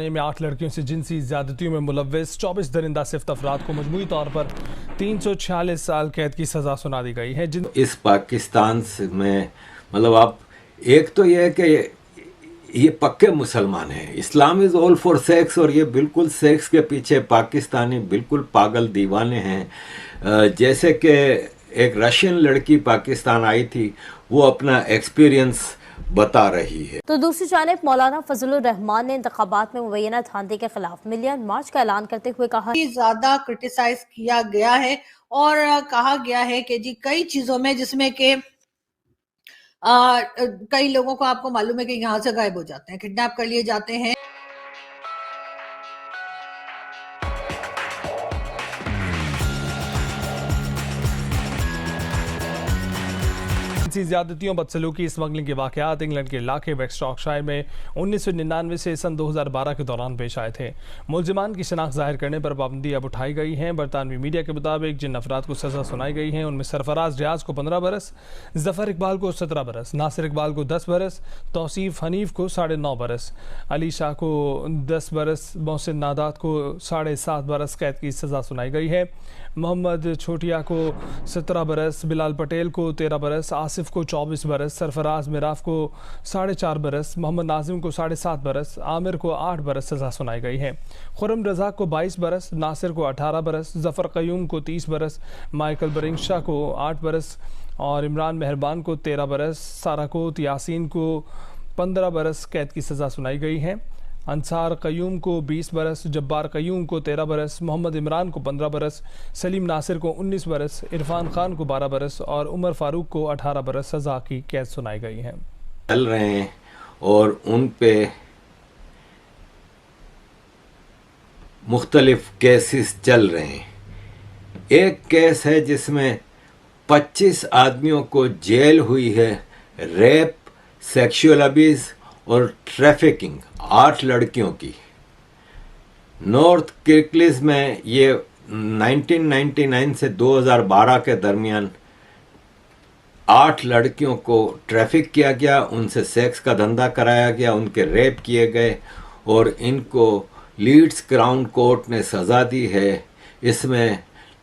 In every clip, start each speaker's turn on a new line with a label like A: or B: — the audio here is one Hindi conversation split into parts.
A: में 8 लड़कियों से जिनसी ज्यादतियों में मुलव्विस 24 दरिंदा सिफ्त अफराद को मजमूई तौर पर 346 साल कैद की सजा सुना दी गई है।
B: इस पाकिस्तान में मतलब आप एक तो यह है कि ये पक्के मुसलमान हैं, इस्लाम इज़ ऑल फॉर सेक्स, और ये बिल्कुल सेक्स के पीछे पाकिस्तानी बिल्कुल पागल दीवाने हैं। जैसे कि एक रशियन लड़की पाकिस्तान आई थी, वो अपना एक्सपीरियंस बता रही है।
C: तो दूसरी जानिब मौलाना फजलुर रहमान ने इंतखाबात में मुबैना धांधे के खिलाफ मिलियन मार्च का ऐलान करते हुए कहा
D: कि ज्यादा क्रिटिसाइज किया गया है और कहा गया है कि जी कई चीजों में जिसमें कि कई लोगों को आपको मालूम है कि यहाँ से गायब हो जाते हैं, किडनैप कर लिए जाते हैं।
A: ज्यादतियों बदसलूकी स्मगलिंग के वाकयात इंग्लैंड के इलाके वेस्टरॉकशायर में 1999 से सन 2012 के दौरान पेश आए थे। मुलजिमान की शनाख्त जाहिर करने पर पाबंदी अब उठाई गई हैं। बरतानवी मीडिया के मुताबिक जिन अफराद को सजा सुनाई गई है उनमें सरफराज रियाज को 15 बरस, जफर इकबाल को 17 बरस, नासिर इकबाल को 10 बरस, तौसीफ हनीफ को 9.5 बरस, अली शाह को 10 बरस, मोहसिन नादात को 7.5 बरस कैद की सजा सुनाई गई है। मोहम्मद छोटिया को 17 बरस, बिलाल पटेल को 13 बरस, आसिफ को 24 बरस, सरफराज मिराफ को 4.5 बरस, मोहम्मद नाजिम को 7.5 बरस, आमिर को 8 बरस सजा सुनाई गई है। खुरम रज़ाक को 22 बरस, नासिर को 18 बरस, जफ़र क़य्यूम को 30 बरस, माइकल बरिंगशा को 8 बरस और इमरान मेहरबान को 13 बरस, साराकोत यासीन को 15 बरस कैद की सज़ा सुनाई गई है। अंसार क़य्यूम को 20 बरस, जब्बार क़य्यूम को 13 बरस, मोहम्मद इमरान को 15 बरस, सलीम नासिर को 19 बरस, इरफान खान को 12 बरस और उमर फारूक को 18 बरस सज़ा की कैद सुनाई गई है।
B: चल रहे हैं और उन पे मुख्तलिफ केसेस चल रहे हैं। एक केस है जिसमें 25 आदमियों को जेल हुई है, रेप, सेक्सुअल अब्यूज़ और ट्रैफिकिंग 8 लड़कियों की। नॉर्थ किर्कलिस में ये 1999 से 2012 के दरमियान 8 लड़कियों को ट्रैफिक किया गया, उनसे सेक्स का धंधा कराया गया, उनके रेप किए गए और इनको लीड्स क्राउन कोर्ट ने सज़ा दी है। इसमें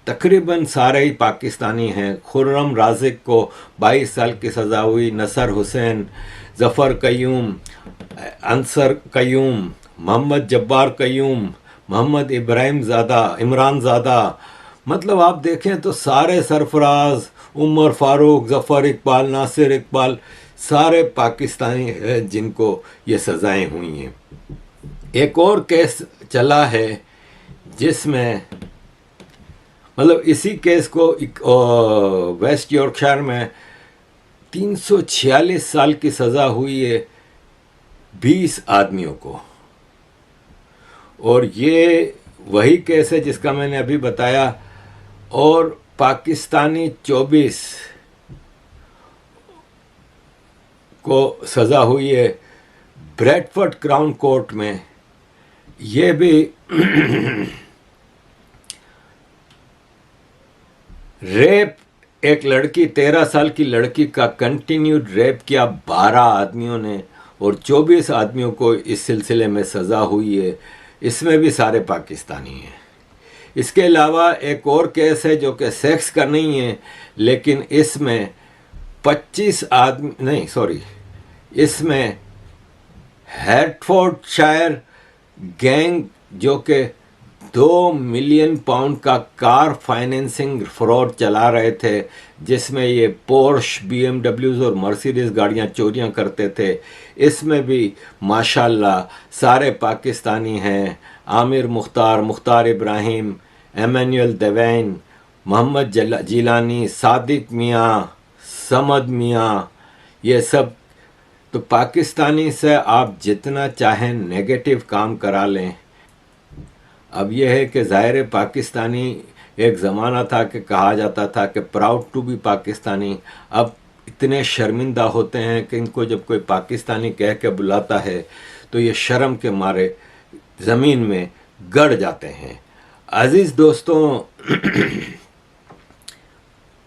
B: तकरीबन सारे ही पाकिस्तानी हैं। खुर्रम राज़िक को 22 साल की सज़ा हुई, नसर हुसैन, जफ़र क़य्यूम, अंसर क़य्यूम, मोहम्मद जब्बार क़य्यूम, मोहम्मद इमरान ज़ादा, मतलब आप देखें तो सारे सरफराज, उमर फारूक, जफ़र इकबाल, नासिर इकबाल, सारे पाकिस्तानी हैं जिनको ये सज़ाएं हुई हैं। एक और केस चला है जिसमें मतलब इसी केस को वेस्ट यॉर्कशायर में 346 साल की सज़ा हुई है 20 आदमियों को, और ये वही केस है जिसका मैंने अभी बताया। और पाकिस्तानी 24 को सज़ा हुई है ब्रैडफोर्ड क्राउन कोर्ट में। ये भी रेप, एक लड़की 13 साल की लड़की का कंटिन्यूड रेप किया 12 आदमियों ने और 24 आदमियों को इस सिलसिले में सज़ा हुई है। इसमें भी सारे पाकिस्तानी हैं। इसके अलावा एक और केस है जो कि सेक्स का नहीं है, लेकिन इसमें 25 आदमी नहीं सॉरी इसमें हैर्टफोर्डशायर गैंग जो कि 2 मिलियन पाउंड का कार फाइनेंसिंग फ्रॉड चला रहे थे, जिसमें ये पोर्श, BMWs और मर्सिडीज़ गाड़ियां चोरियां करते थे। इसमें भी माशाल्लाह सारे पाकिस्तानी हैं। आमिर मुख्तार, मुख्तार इब्राहिम, एमेनुअल देवैन, मोहम्मद जिलानी, सादिक मियाँ, समद मियाँ, ये सब। तो पाकिस्तानी से आप जितना चाहें नेगेटिव काम करा लें। अब यह है कि ज़ाहिर पाकिस्तानी एक ज़माना था कि कहा जाता था कि प्राउड टू बी पाकिस्तानी। अब इतने शर्मिंदा होते हैं कि इनको जब कोई पाकिस्तानी कह के बुलाता है तो ये शर्म के मारे ज़मीन में गड़ जाते हैं। अज़ीज़ दोस्तों,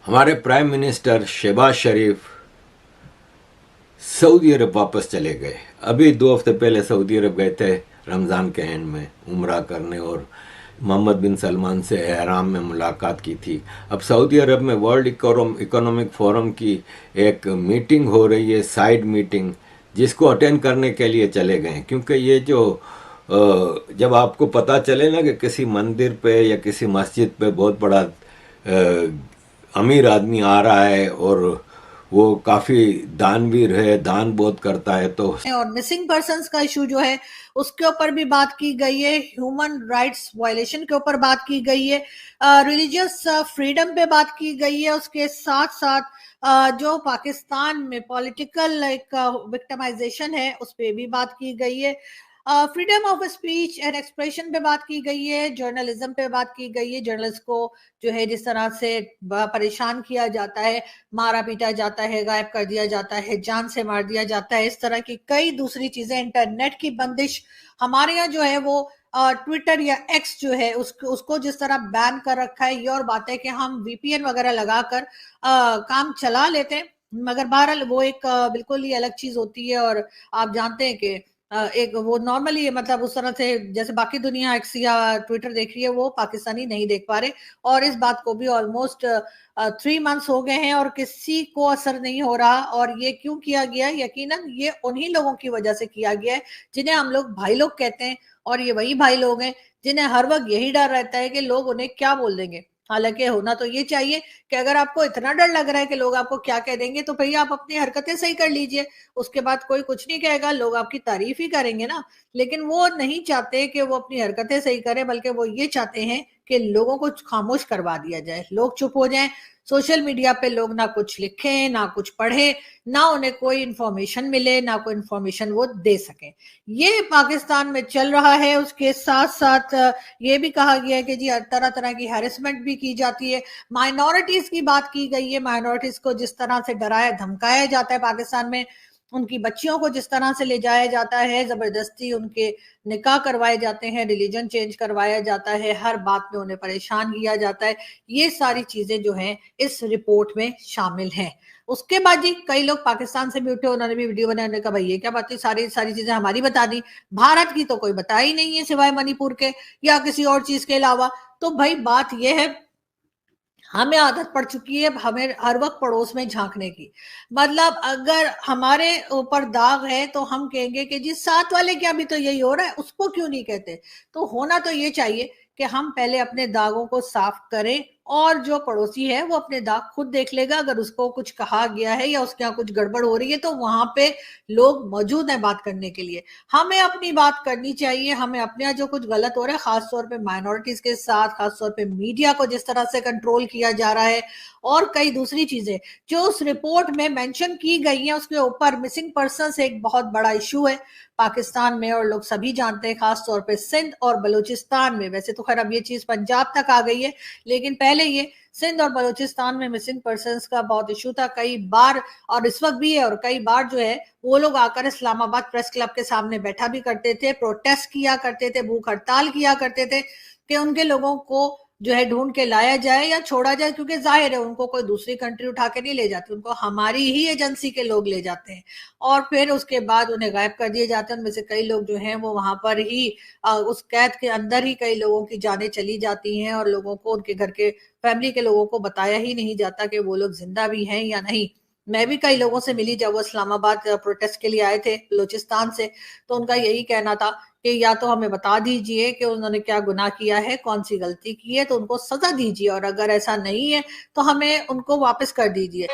B: हमारे प्राइम मिनिस्टर शहबाज शरीफ सऊदी अरब वापस चले गए। अभी 2 हफ्ते पहले सऊदी अरब गए थे रमज़ान के एंड में उम्रा करने और मोहम्मद बिन सलमान से एहराम में मुलाकात की थी। अब सऊदी अरब में वर्ल्ड इकोनॉमिक फोरम की एक मीटिंग हो रही है, साइड मीटिंग, जिसको अटेंड करने के लिए चले गए। क्योंकि ये जो जब आपको पता चले ना कि किसी मंदिर पे या किसी मस्जिद पे बहुत बड़ा अमीर आदमी आ रहा है और वो काफ़ी दानवीर है, दान बहुत करता है, तो
D: और मिसिंग पर्संस का इशू जो है उसके ऊपर भी बात की गई है, ह्यूमन राइट्स वायलेशन के ऊपर बात की गई है, रिलीजियस फ्रीडम पे बात की गई है। उसके साथ साथ जो पाकिस्तान में पॉलिटिकल एक विक्टिमाइजेशन है उस पे भी बात की गई है, freedom of speech and expression पे बात की गई है, जर्नलिज्म पे बात की गई है। जर्नलिस्ट को जो है जिस तरह से परेशान किया जाता है, मारा पीटा जाता है, गायब कर दिया जाता है, जान से मार दिया जाता है, इस तरह की कई दूसरी चीजें, इंटरनेट की बंदिश हमारे यहाँ जो है वो ट्विटर या एक्स जो है उसको जिस तरह बैन कर रखा है। ये और बात है कि हम वीपीएन वगैरह लगाकर काम चला लेते हैं, मगर बहरहाल वो एक बिल्कुल ही अलग चीज होती है। और आप जानते हैं कि एक वो नॉर्मली मतलब उस तरह से जैसे बाकी दुनिया एक्स या ट्विटर देख रही है वो पाकिस्तानी नहीं देख पा रहे। और इस बात को भी ऑलमोस्ट 3 मंथ्स हो गए हैं और किसी को असर नहीं हो रहा। और ये क्यों किया गया? यकीनन ये उन्हीं लोगों की वजह से किया गया है जिन्हें हम लोग भाई लोग कहते हैं, और ये वही भाई लोग हैं जिन्हें हर वक्त यही डर रहता है कि लोग उन्हें क्या बोल देंगे। हालांकि होना तो ये चाहिए कि अगर आपको इतना डर लग रहा है कि लोग आपको क्या कह देंगे तो भैया आप अपनी हरकतें सही कर लीजिए, उसके बाद कोई कुछ नहीं कहेगा, लोग आपकी तारीफ ही करेंगे ना। लेकिन वो नहीं चाहते कि वो अपनी हरकतें सही करें, बल्कि वो ये चाहते हैं कि लोगों को खामोश करवा दिया जाए, लोग चुप हो जाएं। सोशल मीडिया पे लोग ना कुछ लिखें, ना कुछ पढ़े, ना उन्हें कोई इंफॉर्मेशन मिले, ना कोई इंफॉर्मेशन वो दे सकें। ये पाकिस्तान में चल रहा है। उसके साथ साथ ये भी कहा गया है कि जी तरह तरह की हैरेसमेंट भी की जाती है। माइनॉरिटीज की बात की गई है, माइनॉरिटीज को जिस तरह से डराया धमकाया जाता है पाकिस्तान में, उनकी बच्चियों को जिस तरह से ले जाया जाता है, जबरदस्ती उनके निकाह करवाए जाते हैं, रिलीजन चेंज करवाया जाता है, हर बात में उन्हें परेशान किया जाता है, ये सारी चीजें जो हैं इस रिपोर्ट में शामिल हैं। उसके बाद जी कई लोग पाकिस्तान से भी उठे, उन्होंने भी वीडियो बनाने का भाई ये क्या बात है, सारी सारी चीजें हमारी बता दी, भारत की तो कोई बता ही नहीं है सिवाय मणिपुर के या किसी और चीज के अलावा। तो भाई बात यह है, हमें आदत पड़ चुकी है हमें हर वक्त पड़ोस में झांकने की। मतलब अगर हमारे ऊपर दाग है तो हम कहेंगे कि जी साथ वाले क्या भी तो यही हो रहा है, उसको क्यों नहीं कहते। तो होना तो ये चाहिए कि हम पहले अपने दागों को साफ करें, और जो पड़ोसी है वो अपने दाग खुद देख लेगा। अगर उसको कुछ कहा गया है या उसके यहाँ कुछ गड़बड़ हो रही है तो वहां पे लोग मौजूद हैं बात करने के लिए। हमें अपनी बात करनी चाहिए, हमें अपने यहाँ जो कुछ गलत हो रहा है, खासतौर पे माइनॉरिटीज के साथ, खासतौर पे मीडिया को जिस तरह से कंट्रोल किया जा रहा है, और कई दूसरी चीजें जो उस रिपोर्ट में मेंशन की गई हैं उसके ऊपर। मिसिंग पर्सन्स एक बहुत बड़ा इशू है पाकिस्तान में, और लोग सभी जानते हैं, खासतौर पे सिंध और बलूचिस्तान में। वैसे तो खैर अब ये चीज पंजाब तक आ गई है, लेकिन पहले ये सिंध और बलूचिस्तान में मिसिंग पर्सन्स का बहुत इशू था कई बार, और इस वक्त भी है। और कई बार जो है वो लोग आकर इस्लामाबाद प्रेस क्लब के सामने बैठा भी करते थे, प्रोटेस्ट किया करते थे, भूख हड़ताल किया करते थे कि उनके लोगों को जो है ढूंढ के लाया जाए या छोड़ा जाए, क्योंकि जाहिर है उनको कोई दूसरी कंट्री उठा के नहीं ले जाती, उनको हमारी ही एजेंसी के लोग ले जाते हैं और फिर उसके बाद उन्हें गायब कर दिए जाते हैं। उनमें से कई लोग जो हैं वो वहां पर ही उस कैद के अंदर ही कई लोगों की जानें चली जाती हैं, और लोगों को, उनके घर के फैमिली के लोगों को बताया ही नहीं जाता कि वो लोग जिंदा भी हैं या नहीं। मैं भी कई लोगों से मिली जब वो इस्लामाबाद प्रोटेस्ट के लिए आए थे बलूचिस्तान से, तो उनका यही कहना था कि या तो हमें बता दीजिए कि उन्होंने क्या गुनाह किया है, कौन सी गलती की है, तो उनको सजा दीजिए, और अगर ऐसा नहीं है तो हमें उनको वापस कर दीजिए।